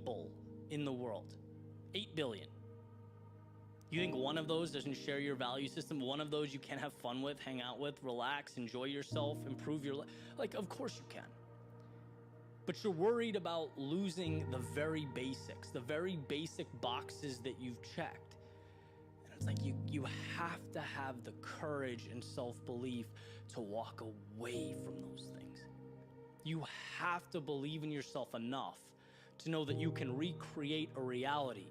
people in the world. 8 billion. You think one of those doesn't share your value system? One of those you can have fun with, hang out with, relax, enjoy yourself, improve your life? Like, of course you can. But you're worried about losing the very basics, the very basic boxes that you've checked. And it's like you have to have the courage and self-belief to walk away from those things. You have to believe in yourself enough to know that you can recreate a reality,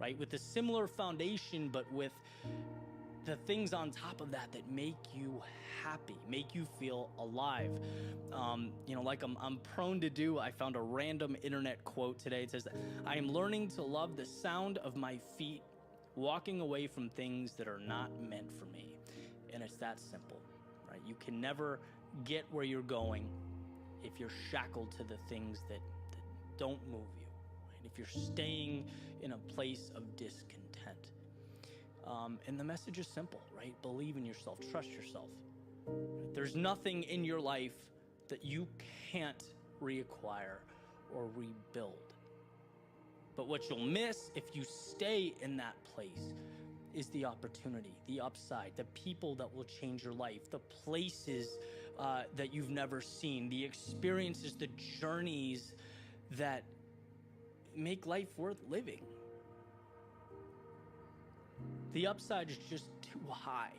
right? With a similar foundation, but with the things on top of that that make you happy, make you feel alive. Like I'm prone to do, I found a random internet quote today. It says, "I am learning to love the sound of my feet walking away from things that are not meant for me." And it's that simple, right? You can never get where you're going if you're shackled to the things that don't move you, right? If you're staying in a place of discontent. And the message is simple, right? Believe in yourself, trust yourself. There's nothing in your life that you can't reacquire or rebuild. But what you'll miss if you stay in that place is the opportunity, the upside, the people that will change your life, the places that you've never seen, the experiences, the journeys that make life worth living. The upside is just too high.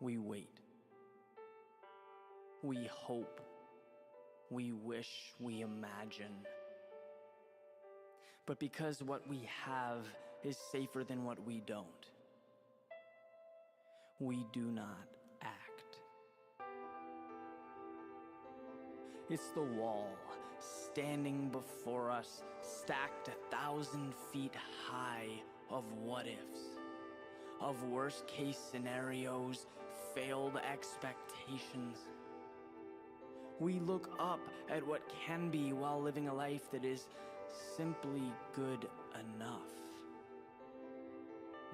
We wait. We hope. We wish. We imagine. But because what we have is safer than what we don't, we do not act. It's the wall standing before us, stacked 1,000 feet high of what-ifs, of worst-case scenarios, failed expectations. We look up at what can be while living a life that is simply good enough.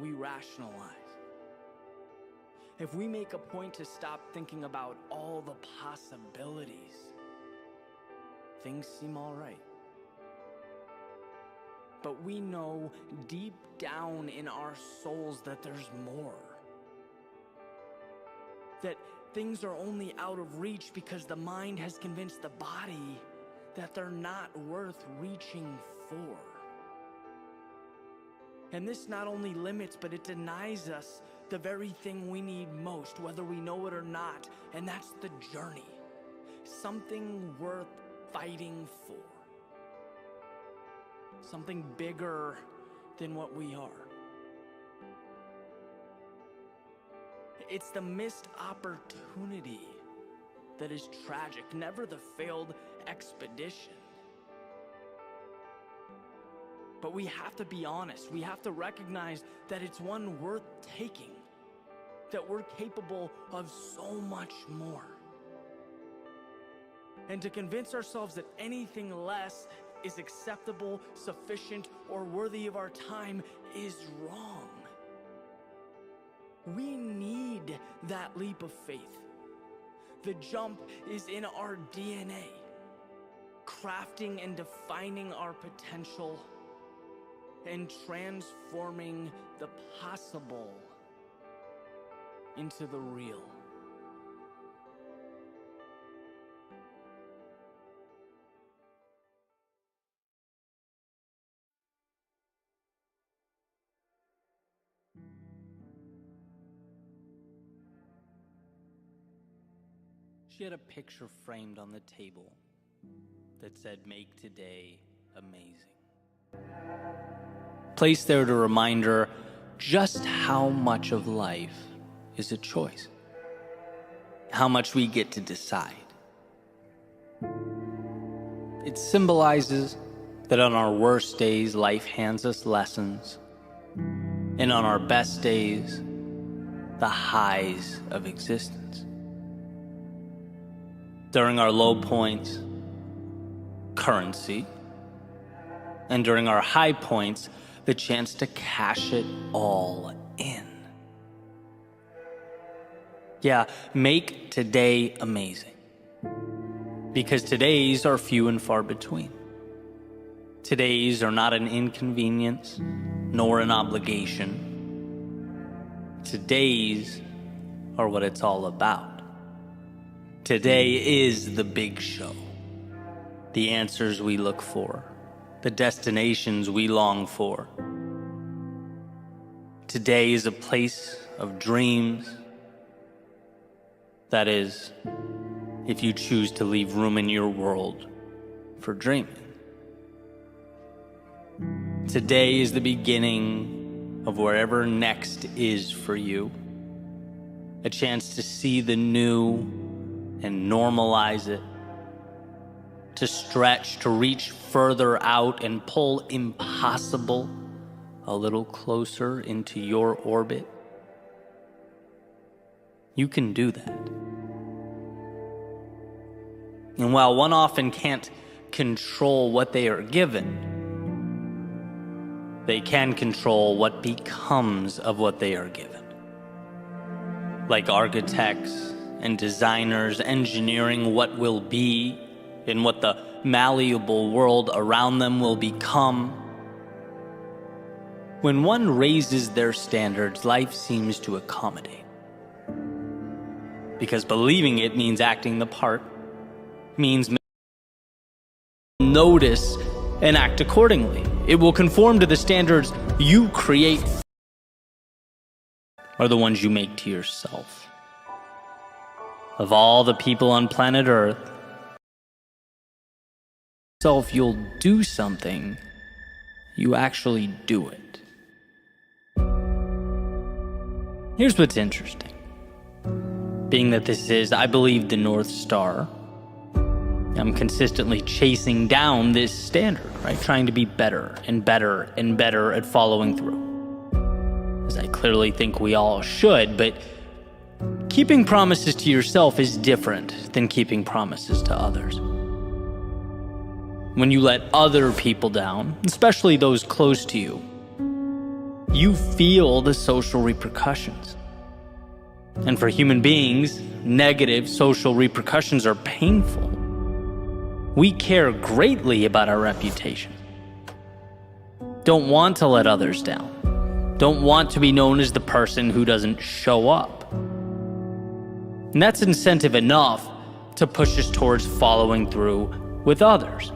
We rationalize. If we make a point to stop thinking about all the possibilities, things seem all right. But we know deep down in our souls that there's more. That things are only out of reach because the mind has convinced the body that they're not worth reaching for. And this not only limits, but it denies us the very thing we need most, whether we know it or not, and that's the journey. Something worth fighting for. Something bigger than what we are. It's the missed opportunity that is tragic, never the failed expedition. But we have to be honest. We have to recognize that it's one worth taking, that we're capable of so much more. And to convince ourselves that anything less is acceptable, sufficient, or worthy of our time is wrong. We need that leap of faith. The jump is in our DNA, crafting and defining our potential and transforming the possible into the real. She had a picture framed on the table that said, "Make today amazing." Placed there to remind her just how much of life is a choice. How much we get to decide. It symbolizes that on our worst days, life hands us lessons. And on our best days, the highs of existence. During our low points, currency. And during our high points, the chance to cash it all in. Yeah, make today amazing. Because today's are few and far between. Today's are not an inconvenience, nor an obligation. Today's are what it's all about. Today is the big show. The answers we look for. The destinations we long for. Today is a place of dreams. That is, if you choose to leave room in your world for dreaming. Today is the beginning of wherever next is for you. A chance to see the new and normalize it. To stretch, to reach further out and pull impossible a little closer into your orbit. You can do that. And while one often can't control what they are given, they can control what becomes of what they are given. Like architects and designers engineering what will be and what the malleable world around them will become. When one raises their standards, life seems to accommodate. Because believing it means acting the part, means notice and act accordingly. It will conform to the standards you create, or the ones you make to yourself. Of all the people on planet Earth, if you'll do something, you actually do it. Here's what's interesting. Being that this is, I believe, the North Star, I'm consistently chasing down this standard, right? Trying to be better and better and better at following through. As I clearly think we all should, but keeping promises to yourself is different than keeping promises to others. When you let other people down, especially those close to you, you feel the social repercussions. And for human beings, negative social repercussions are painful. We care greatly about our reputation. Don't want to let others down. Don't want to be known as the person who doesn't show up. And that's incentive enough to push us towards following through with others.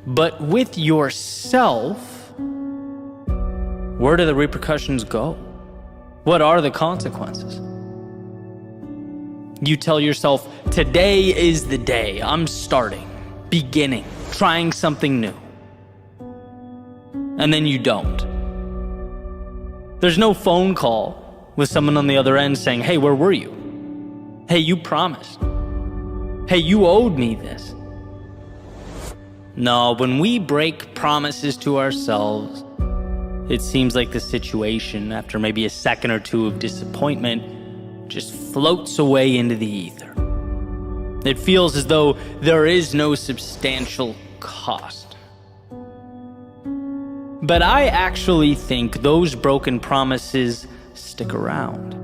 But with yourself, where do the repercussions go? What are the consequences? You tell yourself, today is the day. I'm starting, beginning, trying something new. And then you don't. There's no phone call with someone on the other end saying, hey, where were you? Hey, you promised. Hey, you owed me this. No, when we break promises to ourselves, it seems like the situation, after maybe a second or two of disappointment, just floats away into the ether. It feels as though there is no substantial cost. But I actually think those broken promises stick around.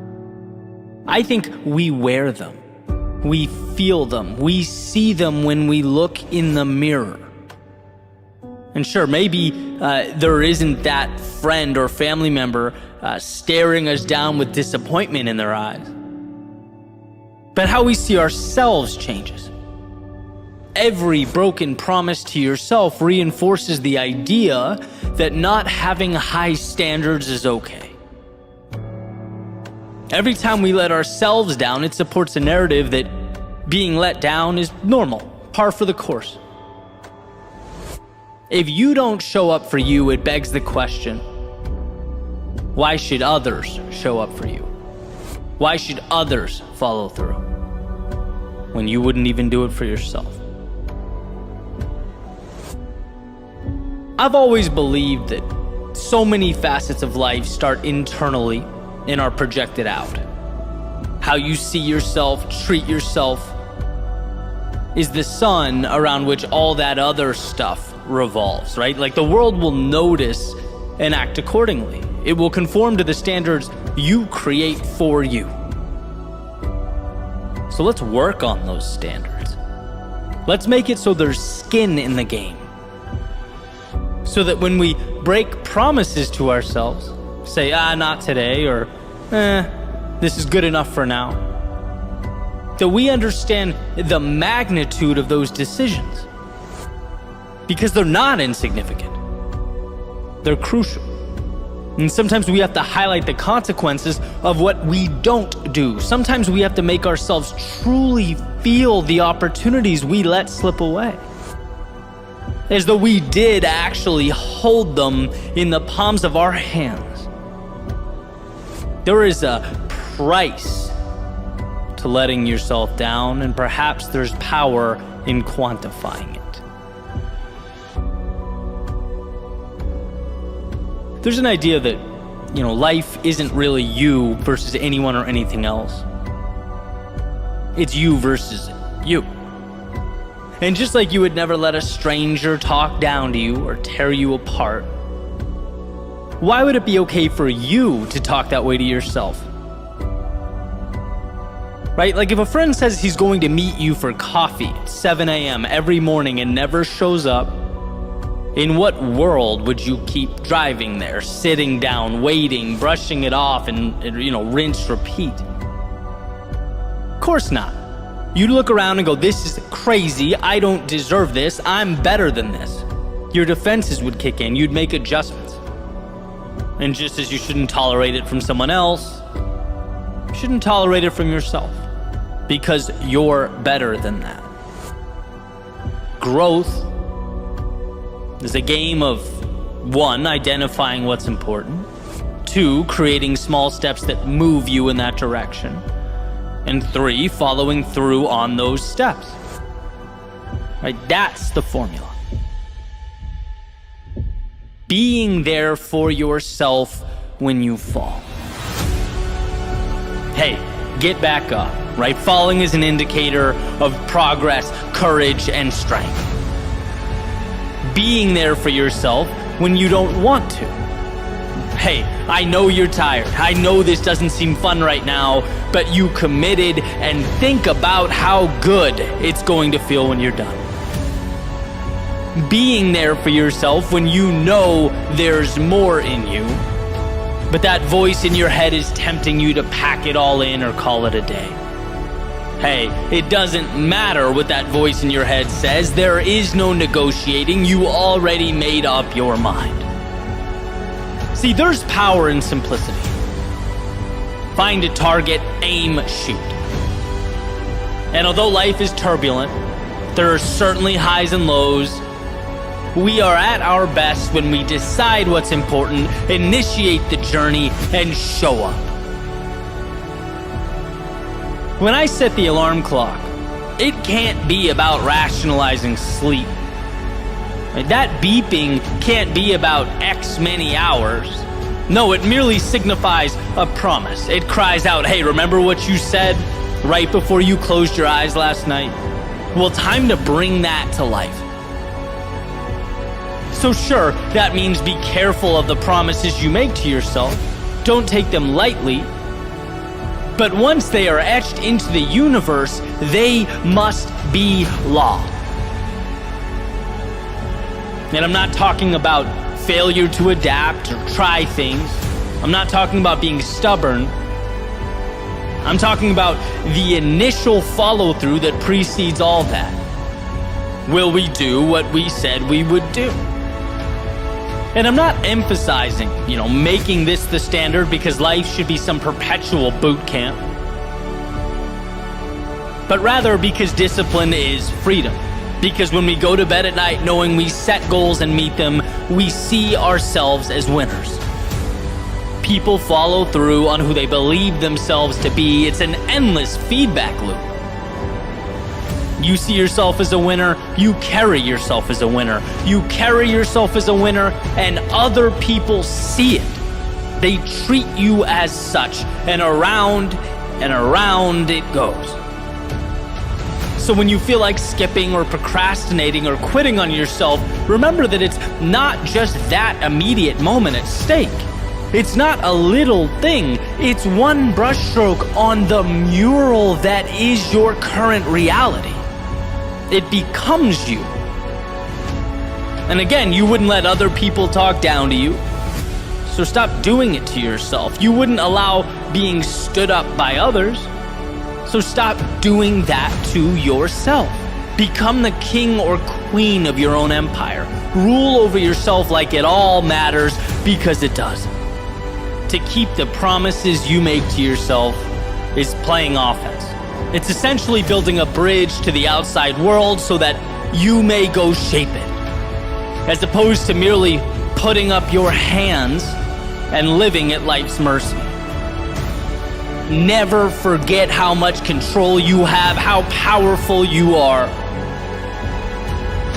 I think we wear them. We feel them. We see them when we look in the mirror. And sure, maybe there isn't that friend or family member staring us down with disappointment in their eyes. But how we see ourselves changes. Every broken promise to yourself reinforces the idea that not having high standards is okay. Every time we let ourselves down, it supports a narrative that being let down is normal, par for the course. If you don't show up for you, it begs the question, why should others show up for you? Why should others follow through when you wouldn't even do it for yourself? I've always believed that so many facets of life start internally and are projected out. How you see yourself, treat yourself, is the sun around which all that other stuff revolves, right? Like the world will notice and act accordingly. It will conform to the standards you create for you. So let's work on those standards. Let's make it so there's skin in the game. So that when we break promises to ourselves, say, not today, or this is good enough for now, that we understand the magnitude of those decisions. Because they're not insignificant. They're crucial. And sometimes we have to highlight the consequences of what we don't do. Sometimes we have to make ourselves truly feel the opportunities we let slip away. As though we did actually hold them in the palms of our hands. There is a price to letting yourself down, and perhaps there's power in quantifying it. There's an idea that, life isn't really you versus anyone or anything else. It's you versus you. And just like you would never let a stranger talk down to you or tear you apart, why would it be okay for you to talk that way to yourself? Right? Like if a friend says he's going to meet you for coffee at 7 a.m. every morning and never shows up, in what world would you keep driving there, sitting down, waiting, brushing it off, and rinse, repeat? Of course not. You'd look around and go, this is crazy, I don't deserve this, I'm better than this. Your defenses would kick in, you'd make adjustments. And just as you shouldn't tolerate it from someone else, you shouldn't tolerate it from yourself, because you're better than that. Growth is a game of 1, identifying what's important, 2, creating small steps that move you in that direction, and 3, following through on those steps. Right? That's the formula. Being there for yourself when you fall. Hey, get back up, right? Falling is an indicator of progress, courage, and strength. Being there for yourself when you don't want to. Hey, I know you're tired. I know this doesn't seem fun right now, but you committed, and think about how good it's going to feel when you're done. Being there for yourself when you know there's more in you, but that voice in your head is tempting you to pack it all in or call it a day. Hey, it doesn't matter what that voice in your head says. There is no negotiating. You already made up your mind. See, there's power in simplicity. Find a target, aim, shoot. And although life is turbulent, there are certainly highs and lows. We are at our best when we decide what's important, initiate the journey, and show up. When I set the alarm clock, it can't be about rationalizing sleep. That beeping can't be about X many hours. No, it merely signifies a promise. It cries out, hey, remember what you said right before you closed your eyes last night? Well, time to bring that to life. So sure, that means be careful of the promises you make to yourself. Don't take them lightly. But once they are etched into the universe, they must be law. And I'm not talking about failure to adapt or try things. I'm not talking about being stubborn. I'm talking about the initial follow-through that precedes all that. Will we do what we said we would do? And I'm not emphasizing, making this the standard because life should be some perpetual boot camp. But rather because discipline is freedom. Because when we go to bed at night knowing we set goals and meet them, we see ourselves as winners. People follow through on who they believe themselves to be. It's an endless feedback loop. You see yourself as a winner, you carry yourself as a winner. You carry yourself as a winner, and other people see it. They treat you as such, and around it goes. So when you feel like skipping or procrastinating or quitting on yourself, remember that it's not just that immediate moment at stake. It's not a little thing. It's one brushstroke on the mural that is your current reality. It becomes you. And again, you wouldn't let other people talk down to you. So stop doing it to yourself. You wouldn't allow being stood up by others. So stop doing that to yourself. Become the king or queen of your own empire. Rule over yourself like it all matters, because it does. To keep the promises you make to yourself is playing offense. It's essentially building a bridge to the outside world so that you may go shape it, as opposed to merely putting up your hands and living at life's mercy. Never forget how much control you have, how powerful you are,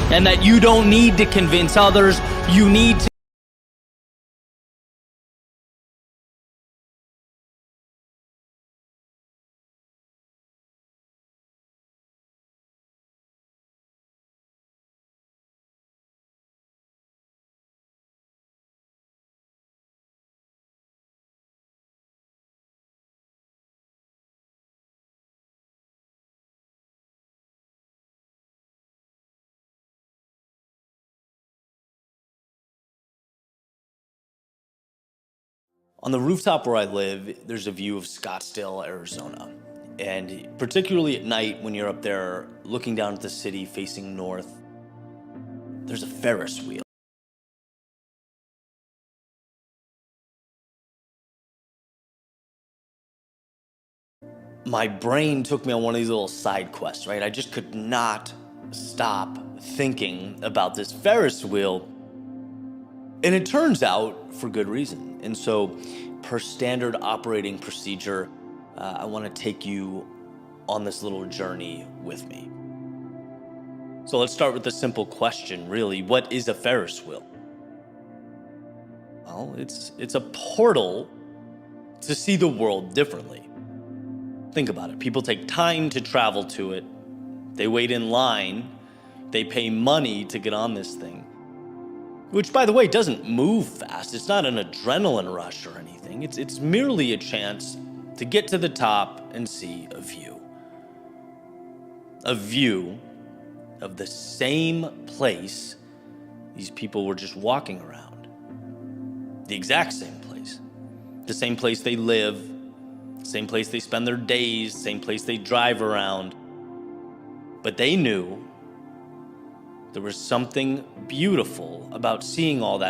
and that you don't need to convince others. You need to On the rooftop where I live, there's a view of Scottsdale, Arizona. And particularly at night when you're up there looking down at the city facing north, there's a Ferris wheel. My brain took me on one of these little side quests, right? I just could not stop thinking about this Ferris wheel. And it turns out for good reason. And so, per standard operating procedure, I want to take you on this little journey with me. So let's start with the simple question, really. What is a Ferris wheel? Well, it's a portal to see the world differently. Think about it. People take time to travel to it. They wait in line. They pay money to get on this thing. Which, by the way, doesn't move fast. It's not an adrenaline rush or anything. It's merely a chance to get to the top and see a view. A view of the same place these people were just walking around. The exact same place. The same place they live, same place they spend their days, same place they drive around. But they knew there was something beautiful about seeing all that